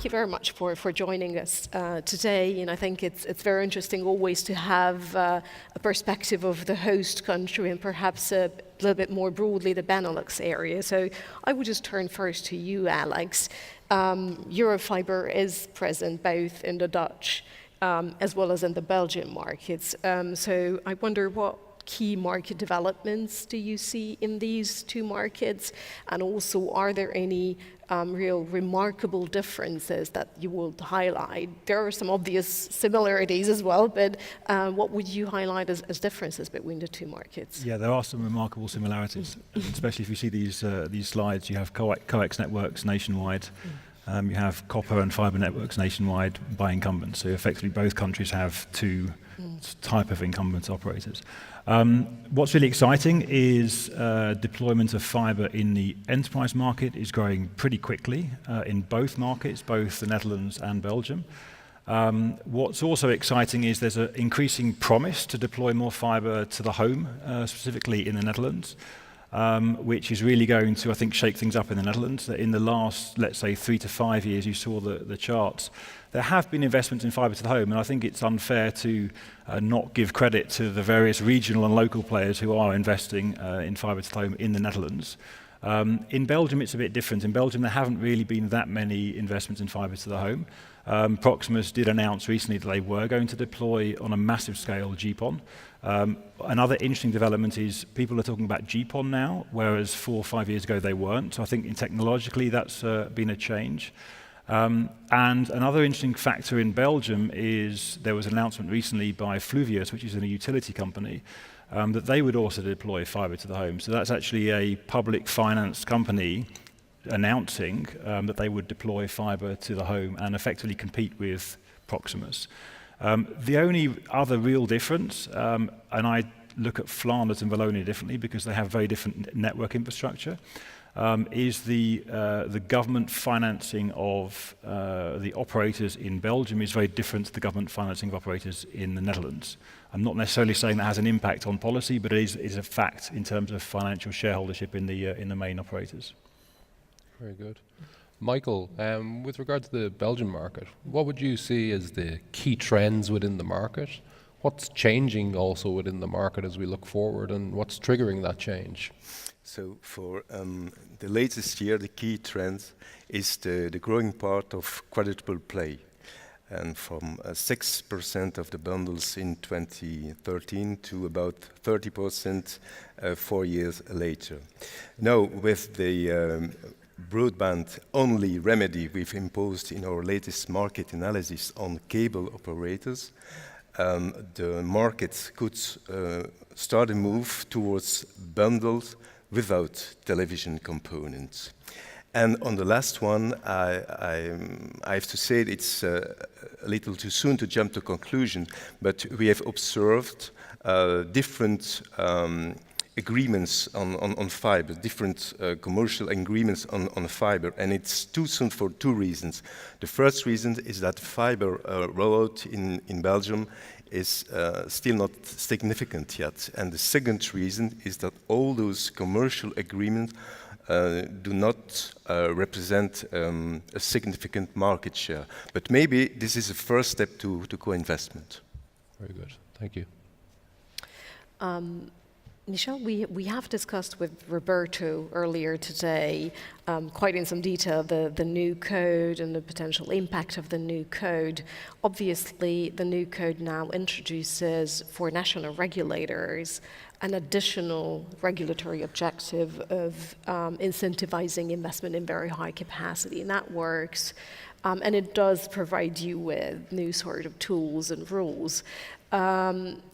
you very much for joining us today. And I think it's very interesting always to have a perspective of the host country and perhaps a little bit more broadly the Benelux area. So I would just turn first to you, Alex. Eurofiber is present both in the Dutch as well as in the Belgian markets. So I wonder what key market developments do you see in these two markets? And also, are there any real remarkable differences that you would highlight? There are some obvious similarities as well, but what would you highlight as differences between the two markets? Yeah, there are some remarkable similarities, especially if you see these slides. You have coax networks nationwide. You have copper and fibre networks nationwide by incumbents. So effectively both countries have two type of incumbent operators. What's really exciting is deployment of fibre in the enterprise market is growing pretty quickly in both markets, both the Netherlands and Belgium. What's also exciting is there's an increasing promise to deploy more fibre to the home, specifically in the Netherlands. Which is really going to, I think, shake things up in the Netherlands. In the last, let's say, 3 to 5 years, you saw the charts. There have been investments in fibre to the home, and I think it's unfair to not give credit to the various regional and local players who are investing in fibre to the home in the Netherlands. In Belgium, it's a bit different. In Belgium, there haven't really been that many investments in fibre to the home. Proximus did announce recently that they were going to deploy on a massive scale GPON. Another interesting development is people are talking about GPON now, whereas 4 or 5 years ago they weren't. So I think technologically that's been a change. And another interesting factor in Belgium is there was an announcement recently by Fluvius, which is a utility company, that they would also deploy fibre to the home. So that's actually a public finance company announcing that they would deploy fibre to the home and effectively compete with Proximus. The only other real difference, and I look at Flanders and Wallonia differently because they have very different network infrastructure, is the government financing of the operators in Belgium is very different to the government financing of operators in the Netherlands. I'm not necessarily saying that has an impact on policy, but it is a fact in terms of financial shareholdership in the main operators. Very good. Michael, with regard to the Belgian market, what would you see as the key trends within the market? What's changing also within the market as we look forward, and what's triggering that change? So for the latest year, the key trend is the growing part of quadruple play. And from 6% of the bundles in 2013 to about 30% 4 years later. Now, with the broadband-only remedy we've imposed in our latest market analysis on cable operators, the market could start a move towards bundles without television components. And on the last one, I have to say it's a little too soon to jump to conclusion, but we have observed different agreements on fiber, different commercial agreements on fiber, and it's too soon for 2 reasons. The first reason is that fiber rollout in Belgium is still not significant yet, and the second reason is that all those commercial agreements do not represent a significant market share. But maybe this is a first step to co-investment. Very good, thank you. Michel, we have discussed with Roberto earlier today, quite in some detail, the new code and the potential impact of the new code. Obviously, the new code now introduces for national regulators an additional regulatory objective of incentivizing investment in very high capacity networks. And it does provide you with new sort of tools and rules.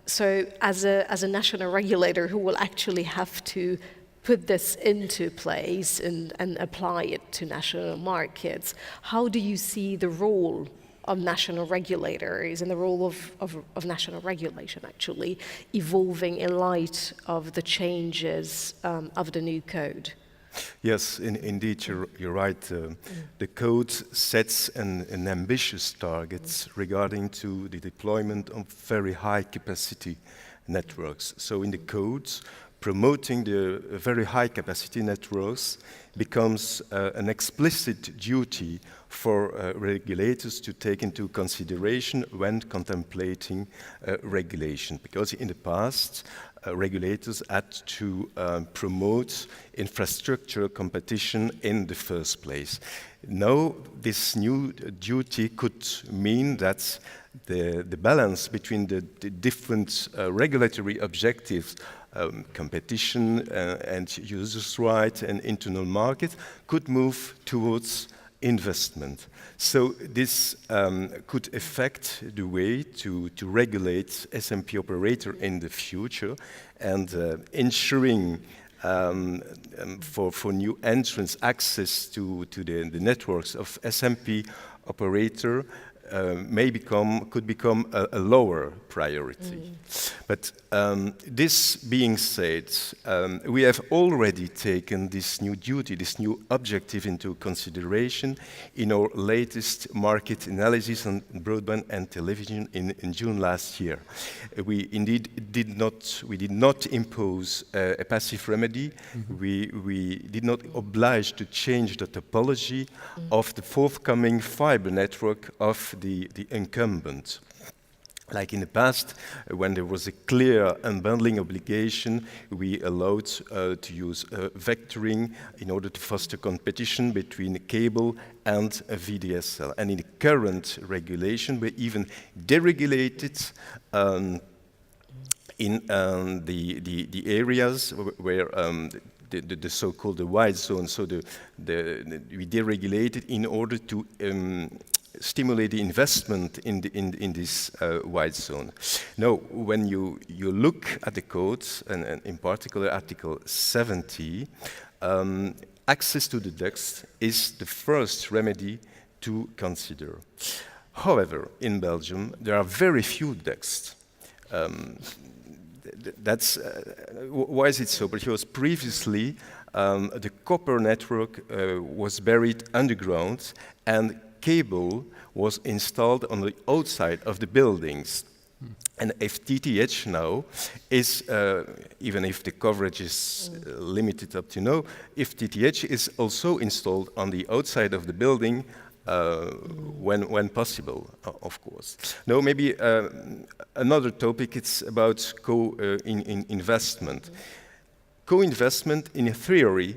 So as a national regulator who will actually have to put this into place and apply it to national markets, how do you see the role of national regulators and the role of national regulation actually evolving in light of the changes of the new code? Yes, indeed, you're right. The code sets an ambitious target regarding to the deployment of very high capacity networks. So in the codes, promoting the very high capacity networks becomes an explicit duty for regulators to take into consideration when contemplating regulation. Because in the past, regulators had to promote infrastructure competition in the first place. Now, this new duty could mean that the balance between the different regulatory objectives, competition and users' rights and internal market, could move towards investment. So this could affect the way to regulate SMP operator in the future, and ensuring for new entrants access to the networks of SMP operator could become a lower priority. But this being said, we have already taken this new duty, this new objective into consideration in our latest market analysis on broadband and television in June last year. We indeed did not impose a passive remedy. We did not oblige to change the topology of the forthcoming fiber network of the incumbent. Like in the past, when there was a clear unbundling obligation, we allowed to use vectoring in order to foster competition between cable and VDSL. And in the current regulation, we even deregulated in the areas where the so-called white zone. So we deregulated in order to stimulate the investment in this white zone. Now, when you look at the codes, and in particular Article 70, access to the ducts is the first remedy to consider. However, in Belgium, there are very few ducts. Why is it so? Because previously, the copper network was buried underground, and cable was installed on the outside of the buildings. And FTTH now is, even if the coverage is limited up to now, FTTH is also installed on the outside of the building when possible, of course. Now, maybe another topic, it's about co-investment. Co-investment, in theory,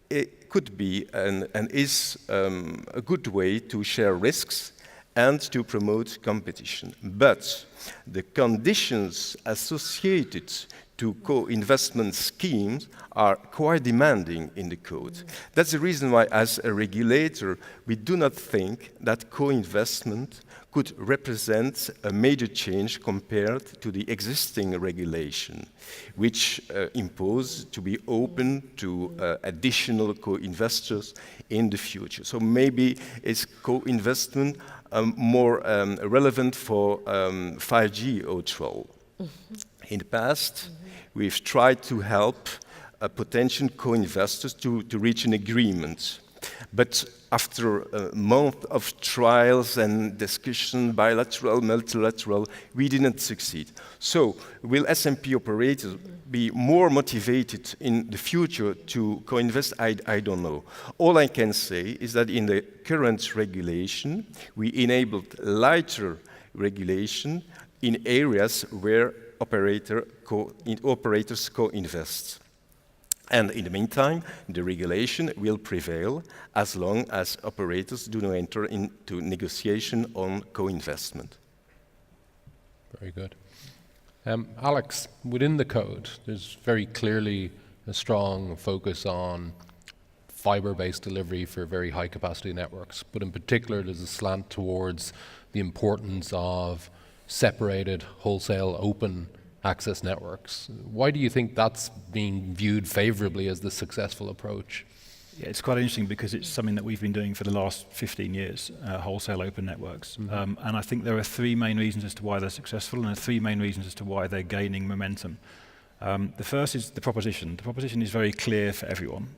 it could be and is a good way to share risks and to promote competition. But the conditions associated to co-investment schemes are quite demanding in the code. That's the reason why, as a regulator, we do not think that co-investment could represent a major change compared to the existing regulation, which impose to be open to additional co-investors in the future. So maybe it's co-investment more relevant for 5G O12. In the past, we've tried to help potential co-investors to reach an agreement. But after a month of trials and discussion, bilateral, multilateral, we didn't succeed. So will SMP operators be more motivated in the future to co-invest? I don't know. All I can say is that in the current regulation, we enabled lighter regulation in areas where operators co-invest. And in the meantime, the regulation will prevail as long as operators do not enter into negotiation on co-investment. Very good. Alex, within the code, there's very clearly a strong focus on fiber-based delivery for very high-capacity networks, but in particular, there's a slant towards the importance of separated, wholesale, open access networks. Why do you think that's being viewed favorably as the successful approach? Yeah, it's quite interesting because it's something that we've been doing for the last 15 years, wholesale open networks. And I think there are three main reasons as to why they're successful, and there are three main reasons as to why they're gaining momentum. The first is the proposition. The proposition is very clear for everyone.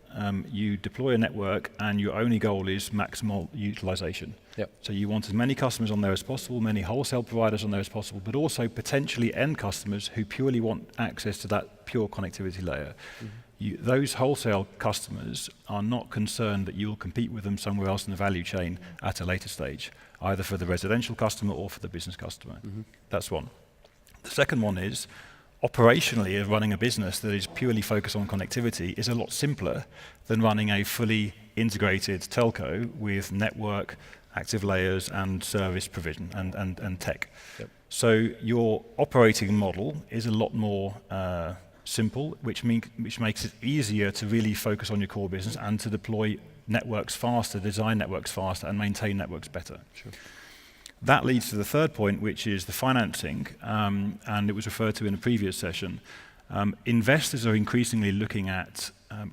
You deploy a network and your only goal is maximal utilization. Yep. So you want as many customers on there as possible, many wholesale providers on there as possible, but also potentially end customers who purely want access to that pure connectivity layer. Those wholesale customers are not concerned that you'll compete with them somewhere else in the value chain at a later stage, either for the residential customer or for the business customer. That's one. The second one is, operationally, running a business that is purely focused on connectivity is a lot simpler than running a fully integrated telco with network, active layers, and service provision and tech. Yep. So your operating model is a lot more simple, which makes it easier to really focus on your core business and to deploy networks faster, design networks faster, and maintain networks better. Sure. That leads to the third point, which is the financing, and it was referred to in a previous session. Investors are increasingly looking at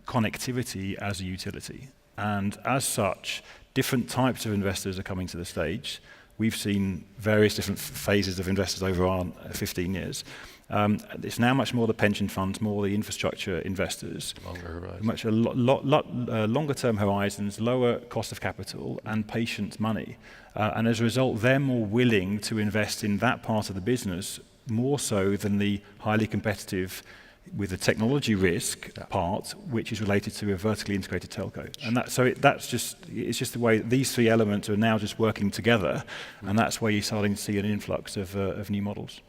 connectivity as a utility, and as such, different types of investors are coming to the stage. We've seen various different phases of investors over our 15 years. It's now much more the pension funds, more the infrastructure investors. Longer horizons. Much longer term horizons, lower cost of capital, and patient money. And as a result, they're more willing to invest in that part of the business more so than the highly competitive with the technology risk part, which is related to a vertically integrated telco. And it's just the way these three elements are now just working together, and that's where you're starting to see an influx of new models.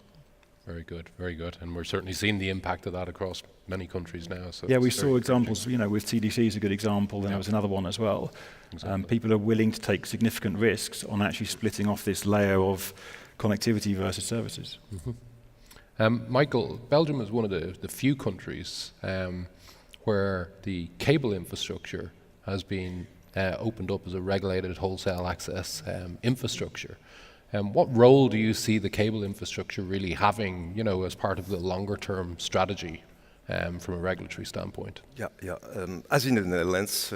Very good, very good. And we're certainly seeing the impact of that across many countries now. So yeah, we saw examples, with TDC is a good example, and there was another one as well. Exactly. People are willing to take significant risks on actually splitting off this layer of connectivity versus services. Michael, Belgium is one of the few countries where the cable infrastructure has been opened up as a regulated wholesale access infrastructure. What role do you see the cable infrastructure really having, as part of the longer-term strategy from a regulatory standpoint? As in the Netherlands,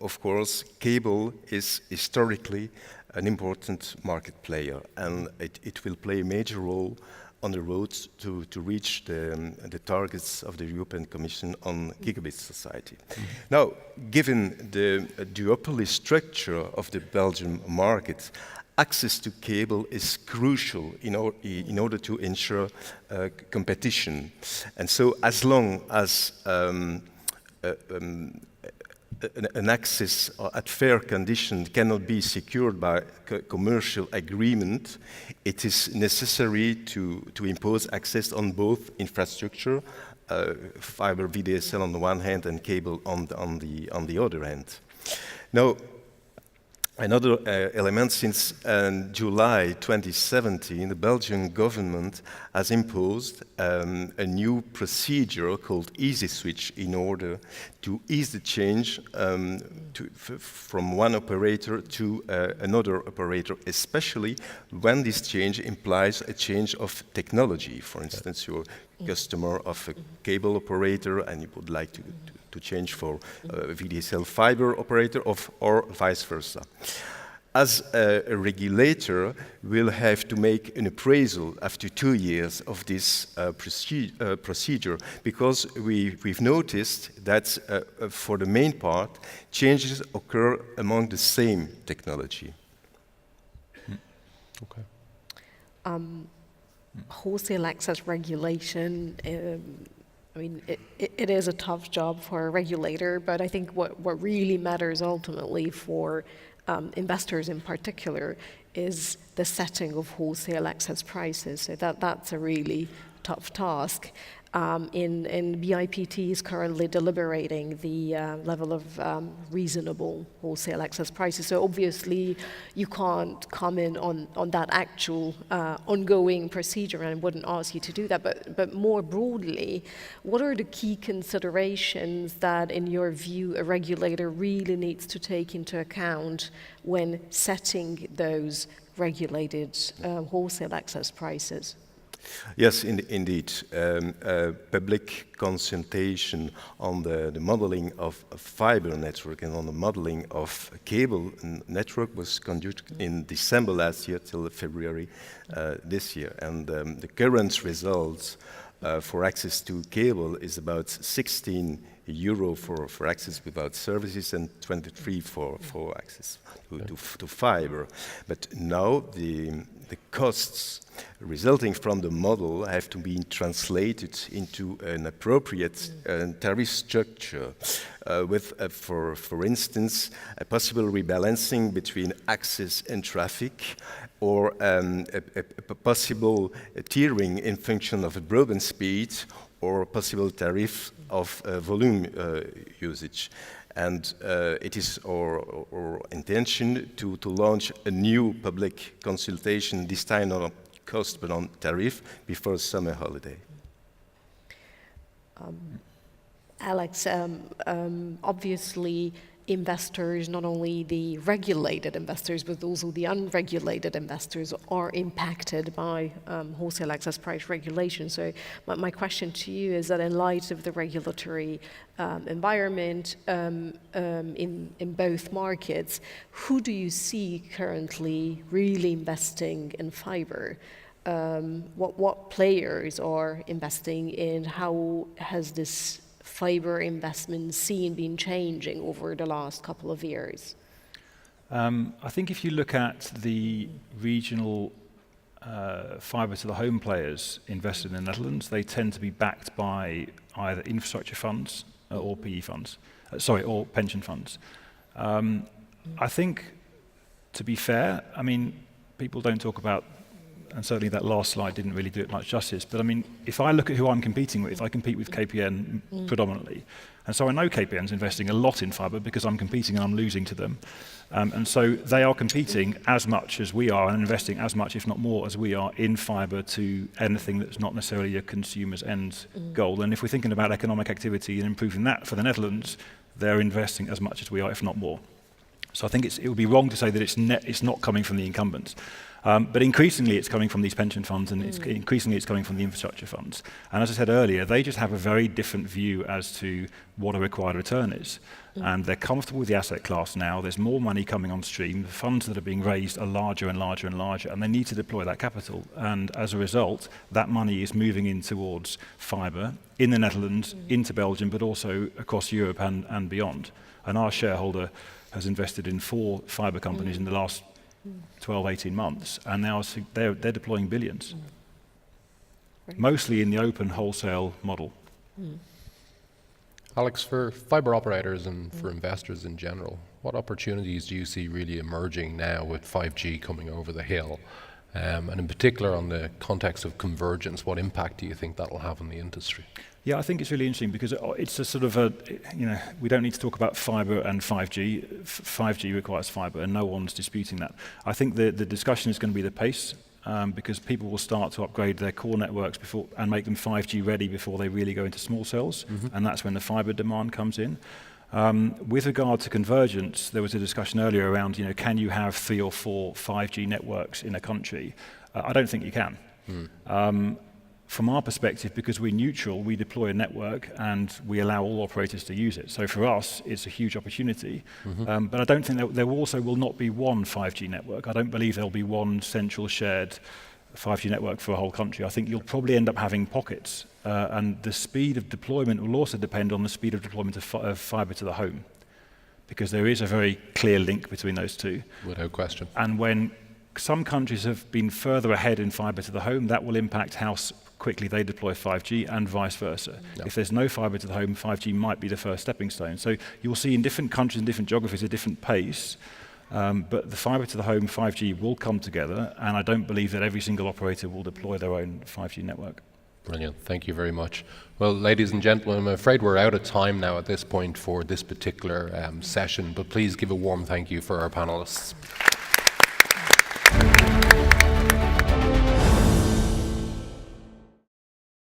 of course, cable is historically an important market player, and it will play a major role on the road to reach the targets of the European Commission on gigabit society. Now, given the duopoly structure of the Belgian market, access to cable is crucial in order to ensure competition. And so as long as an access at fair conditions cannot be secured by commercial agreement, it is necessary to impose access on both infrastructure, fiber VDSL on the one hand and cable on the other hand. Now, another element, since July 2017, the Belgian government has imposed a new procedure called Easy Switch in order to ease the change from one operator to another operator, especially when this change implies a change of technology. For instance, you're a customer of a cable operator and you would like to change for a VDSL fiber operator or vice versa. As a regulator, we'll have to make an appraisal after 2 years of this procedure, because we've noticed that for the main part, changes occur among the same technology. Okay. Wholesale access regulation, it is a tough job for a regulator, but I think what really matters ultimately for investors in particular is the setting of wholesale access prices. So that's a really tough task. In BIPT is currently deliberating the level of reasonable wholesale access prices. So obviously you can't comment on that actual ongoing procedure, and I wouldn't ask you to do that. But more broadly, what are the key considerations that, in your view, a regulator really needs to take into account when setting those regulated wholesale access prices? Yes, indeed. Public consultation on the modeling of a fiber network and on the modeling of a cable network was conducted in December last year till February this year. And the current results for access to cable is about 16 euro for access without services and 23 for access to fiber. But now the costs resulting from the model have to be translated into an appropriate tariff structure with, for instance, a possible rebalancing between access and traffic, or a possible tiering in function of broadband speed, or possible tariff of volume usage. And it is our intention to launch a new public consultation, this time not on cost but on tariff, before summer holiday. Alex, obviously investors, not only the regulated investors, but also the unregulated investors are impacted by wholesale access price regulation. So my question to you is that in light of the regulatory environment in both markets, who do you see currently really investing in fiber? What players are investing in? How has this fiber investment scene been changing over the last couple of years? I think if you look at the regional fiber to the home players invested in the Netherlands, they tend to be backed by either infrastructure funds or PE funds, or pension funds. I think, to be fair, I mean, people don't talk about, and certainly that last slide didn't really do it much justice, but I mean, if I look at who I'm competing with, I compete with KPN predominantly. And so I know KPN's investing a lot in fiber because I'm competing and I'm losing to them. And so they are competing as much as we are and investing as much, if not more, as we are in fiber to anything that's not necessarily a consumer's end goal. And if we're thinking about economic activity and improving that for the Netherlands, they're investing as much as we are, if not more. So I think it would be wrong to say that it's not coming from the incumbents. But increasingly it's coming from these pension funds, and increasingly it's coming from the infrastructure funds. And as I said earlier, they just have a very different view as to what a required return is. And they're comfortable with the asset class now. There's more money coming on stream. The funds that are being raised are larger and larger and larger, and they need to deploy that capital. And as a result, that money is moving in towards fiber in the Netherlands, into Belgium, but also across Europe and beyond. And our shareholder has invested in 4 fiber companies in the last 12, 18 months, and now they're deploying billions. Mostly in the open wholesale model. Alex, for fiber operators and for investors in general, what opportunities do you see really emerging now with 5G coming over the hill? And in particular on the context of convergence, what impact do you think that will have on the industry? Yeah, I think it's really interesting because it's a sort of a, we don't need to talk about fiber and 5G. 5G requires fiber and no one's disputing that. I think the discussion is going to be the pace because people will start to upgrade their core networks before and make them 5G ready before they really go into small cells. And that's when the fiber demand comes in. With regard to convergence, there was a discussion earlier around, can you have 3 or 4 5G networks in a country? I don't think you can. From our perspective, because we're neutral, we deploy a network and we allow all operators to use it. So for us, it's a huge opportunity. But I don't think there also will not be one 5G network. I don't believe there'll be one central shared 5G network for a whole country. I think you'll probably end up having pockets. And the speed of deployment will also depend on the speed of deployment of fiber to the home, because there is a very clear link between those two. Without question. And when some countries have been further ahead in fiber to the home, that will impact how quickly they deploy 5G and vice versa. If there's no fiber to the home, 5G might be the first stepping stone. So you'll see in different countries and different geographies a different pace, but the fiber to the home 5G will come together, and I don't believe that every single operator will deploy their own 5G network. Brilliant, thank you very much. Well, ladies and gentlemen, I'm afraid we're out of time now at this point for this particular session, but please give a warm thank you for our panelists.